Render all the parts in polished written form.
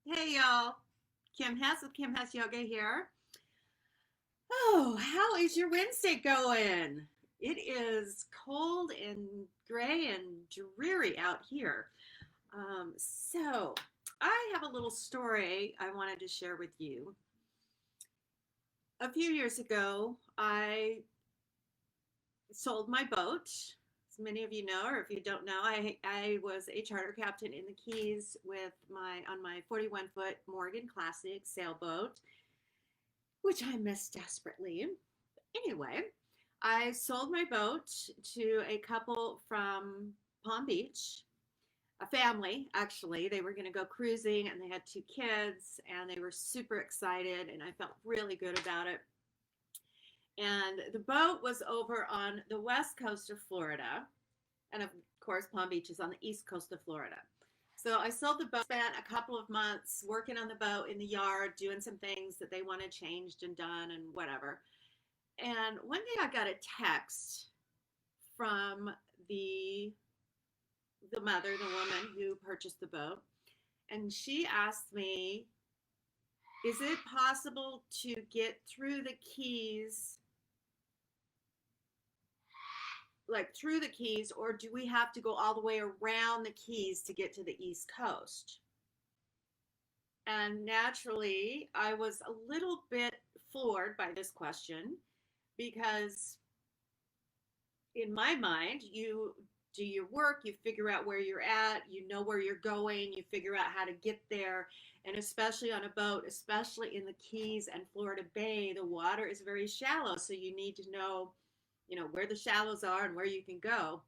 Hey y'all, Kim Hess with Kim Hess Yoga here. Oh, how is your Wednesday going? It is cold and gray and dreary out here. So I have a little story I wanted to share with you. A few years ago, I sold my boat. As many of you know, or if you don't know, I was a charter captain in the Keys with my 41-foot Morgan Classic sailboat, which I miss desperately. Anyway, I sold my boat to a couple from Palm Beach, a family actually. They were going to go cruising and they had two kids and they were super excited and I felt really good about it. And the boat was over on the west coast of Florida. And of course, Palm Beach is on the east coast of Florida. So I sold the boat, spent a couple of months working on the boat in the yard, doing some things that they wanted changed and done and whatever. And one day I got a text from the the mother, the woman who purchased the boat, and she asked me, "Is it possible to get through the Keys, like through the Keys, or do we have to go all the way around the Keys to get to the East Coast?" And naturally, I was a little bit floored by this question because in my mind, you do your work, you figure out where you're at, you know where you're going, you figure out how to get there. And especially on a boat, especially in the Keys and Florida Bay, the water is very shallow. So you need to know, where the shallows are and where you can go.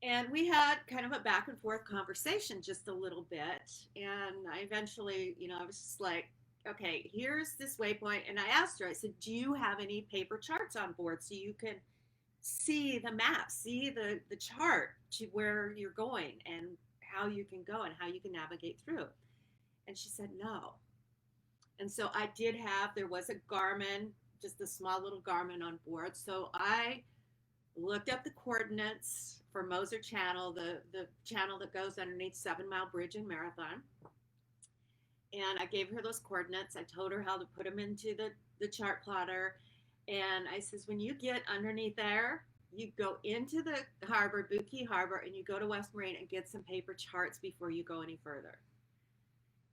And we had kind of a back and forth conversation just a little bit. And I eventually, I was just like, okay, here's this waypoint. And I asked her, I said, do you have any paper charts on board so you can see the map, see the chart to where you're going and how you can go and how you can navigate through? And she said no. And so there was a Garmin, just a small little Garmin on board. So I looked up the coordinates for Moser Channel, the channel that goes underneath 7 Mile Bridge in Marathon. And I gave her those coordinates. I told her how to put them into the chart plotter. And I says, when you get underneath there, you go into the harbor, Boot Key Harbor, and you go to West Marine and get some paper charts before you go any further.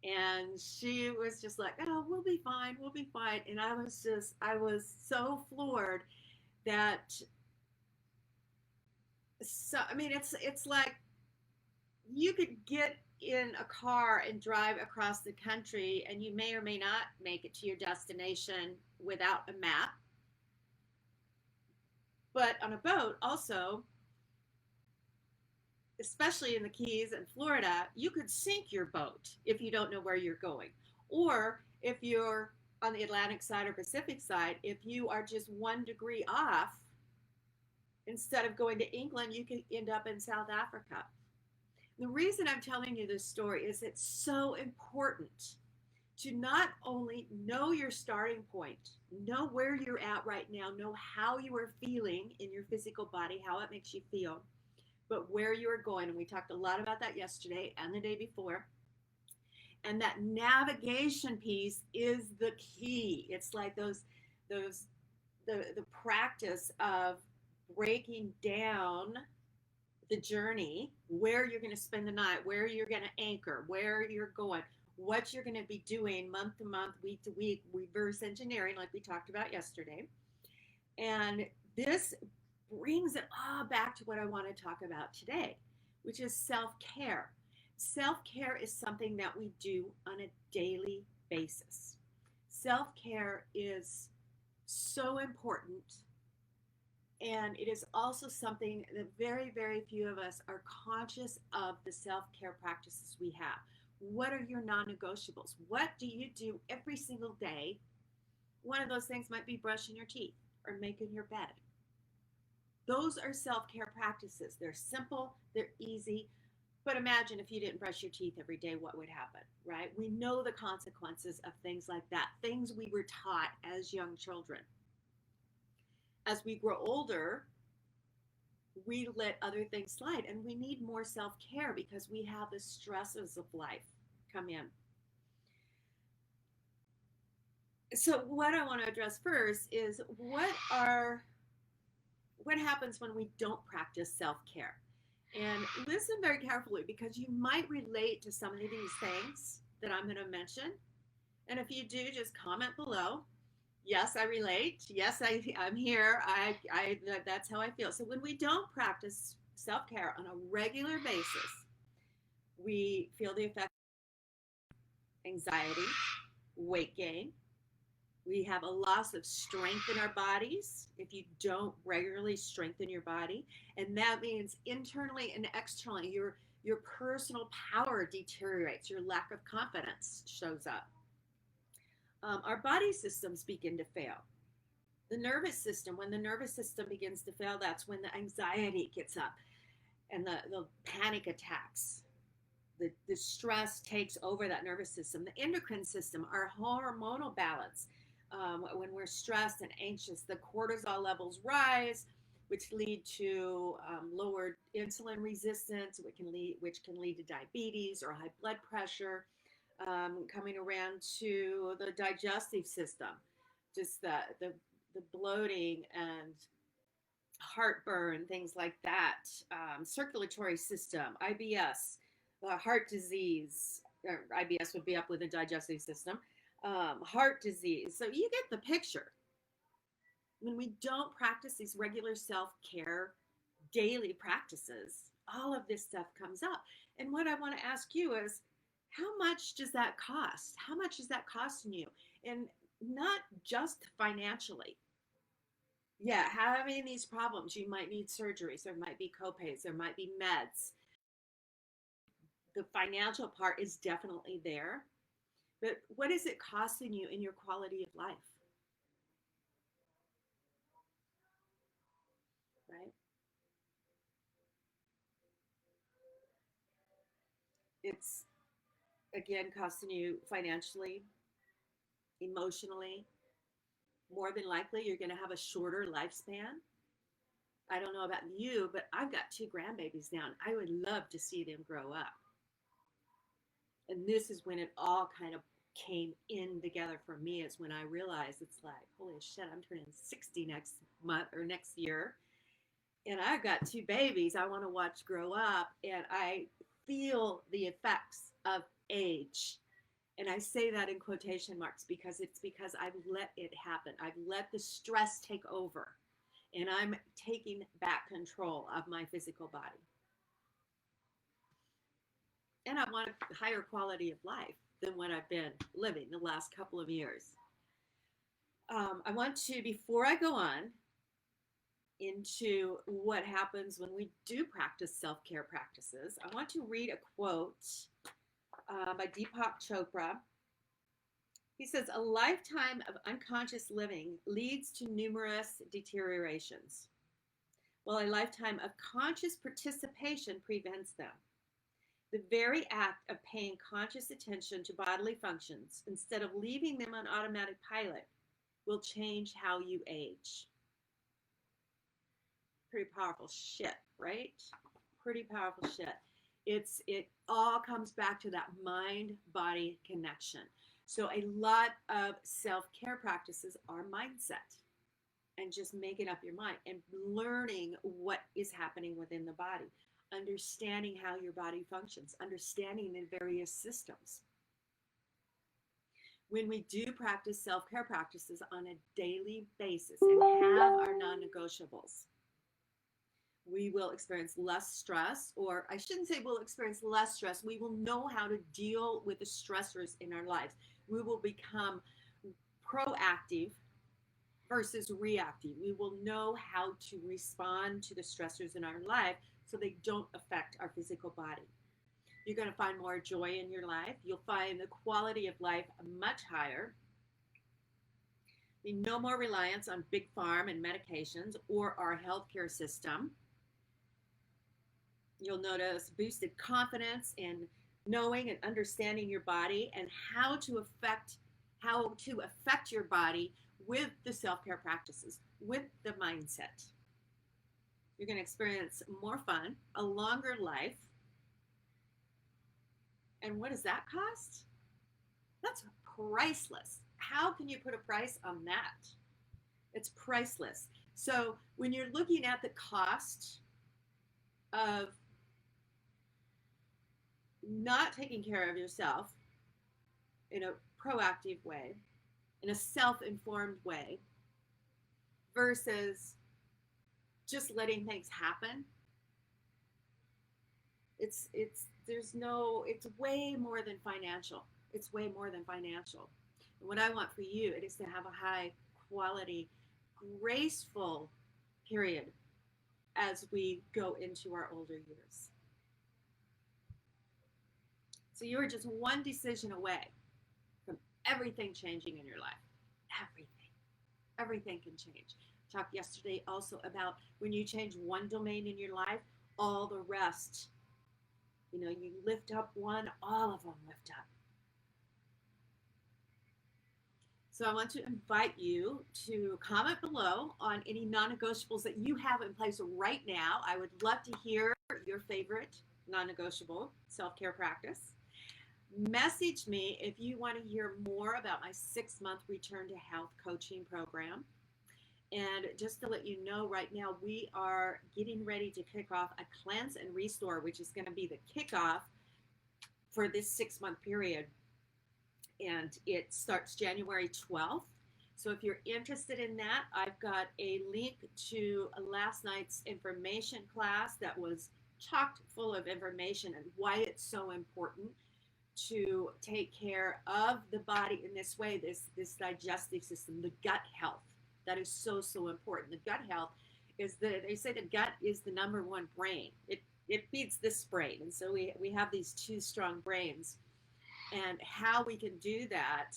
And she was just like, oh, we'll be fine, we'll be fine. And I was so floored that, so, I mean, it's like you could get in a car and drive across the country and you may or may not make it to your destination without a map. But on a boat, also, especially in the Keys and Florida, you could sink your boat if you don't know where you're going. Or if you're on the Atlantic side or Pacific side, if you are just 1 degree off, instead of going to England, you could end up in South Africa. The reason I'm telling you this story is it's so important to not only know your starting point, know where you're at right now, know how you are feeling in your physical body, how it makes you feel, but where you are going. And we talked a lot about that yesterday and the day before. And that navigation piece is the key. It's like the practice of breaking down the journey, where you're going to spend the night, where you're going to anchor, where you're going, what you're going to be doing month to month, week to week, reverse engineering, like we talked about yesterday. And this brings it all back to what I want to talk about today, which is self care. Self care is something that we do on a daily basis. Self care is so important. And it is also something that very, very few of us are conscious of the self care practices we have. What are your non negotiables? What do you do every single day? One of those things might be brushing your teeth or making your bed. Those are self care practices. They're simple, they're easy. But imagine if you didn't brush your teeth every day, what would happen, right? We know the consequences of things like that, things we were taught as young children. As we grow older, we let other things slide and we need more self care because we have the stresses of life. come in. So what I want to address first is what happens when we don't practice self-care. And listen very carefully because you might relate to some of these things that I'm going to mention. And if you do, just comment below. Yes, I relate. Yes, I'm here. That's how I feel. So when we don't practice self-care on a regular basis, we feel the effect of anxiety, weight gain. We have a loss of strength in our bodies if you don't regularly strengthen your body. And that means internally and externally, your personal power deteriorates, your lack of confidence shows up. Our body systems begin to fail. The nervous system, when the nervous system begins to fail, that's when the anxiety gets up and the panic attacks. The stress takes over that nervous system. The endocrine system, our hormonal balance. When we're stressed and anxious, the cortisol levels rise, which lead to lowered insulin resistance, which can lead to diabetes or high blood pressure. Coming around to the digestive system, just the bloating and heartburn, things like that. Circulatory system, IBS, heart disease. IBS would be up with the digestive system. Heart disease. So you get the picture. When we don't practice these regular self-care daily practices, all of this stuff comes up. And what I want to ask you is, how much does that cost? How much is that costing you? And not just financially. Yeah, having these problems, you might need surgeries, there might be copays, there might be meds. The financial part is definitely there. But what is it costing you in your quality of life? Right? It's again costing you financially, emotionally. More than likely, you're going to have a shorter lifespan. I don't know about you, but I've got two grandbabies now, and I would love to see them grow up. And this is when it all kind of came in together for me. Is when I realized it's like, holy shit, I'm turning 60 next month or next year. And I've got two babies I want to watch grow up. And I feel the effects of age. And I say that in quotation marks because I've let it happen. I've let the stress take over. And I'm taking back control of my physical body. And I want a higher quality of life than what I've been living the last couple of years. I want to, before I go on into what happens when we do practice self-care practices, I want to read a quote by Deepak Chopra. He says, a lifetime of unconscious living leads to numerous deteriorations, while a lifetime of conscious participation prevents them. The very act of paying conscious attention to bodily functions instead of leaving them on automatic pilot will change how you age. Pretty powerful shit, right? Pretty powerful shit. It all comes back to that mind-body connection. So a lot of self-care practices are mindset and just making up your mind and learning what is happening within the body, understanding how your body functions, understanding the various systems. When we do practice self-care practices on a daily basis and have our non-negotiables, we will experience less stress, or I shouldn't say we'll experience less stress. We will know how to deal with the stressors in our lives. We will become proactive versus reactive. We will know how to respond to the stressors in our life so they don't affect our physical body. You're going to find more joy in your life. You'll find the quality of life much higher. No more reliance on big pharma and medications or our healthcare system. You'll notice boosted confidence in knowing and understanding your body and how to affect your body with the self-care practices, with the mindset. You're going to experience more fun, a longer life, And what does that cost? That's priceless. How can you put a price on that? It's priceless. So when you're looking at the cost of not taking care of yourself in a proactive way, in a self informed way, versus just letting things happen, it's way more than financial. It's way more than financial. And what I want for you it is to have a high quality, graceful period as we go into our older years. So you are just one decision away from everything changing in your life. Everything. Everything can change. I talked yesterday also about when you change one domain in your life, all the rest, you lift up one, all of them lift up. So I want to invite you to comment below on any non-negotiables that you have in place right now. I would love to hear your favorite non-negotiable self-care practice. Message me if you want to hear more about my 6-month return to health coaching program. And just to let you know, right now we are getting ready to kick off a cleanse and restore, which is going to be the kickoff for this 6-month period. And it starts January 12th. So if you're interested in that, I've got a link to last night's information class that was chocked full of information and why it's so important to take care of the body in this way, this digestive system, the gut health. That is so important. The gut health they say the gut is the number one brain. It feeds this brain. And so we have these two strong brains and how we can do that.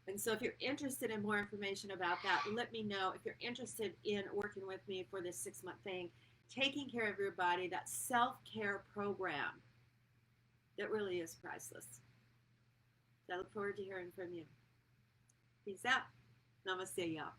And so if you're interested in more information about that, let me know. If you're interested in working with me for this 6-month thing, taking care of your body, that self-care program, that really is priceless. So I look forward to hearing from you. Peace out. Namaste, y'all.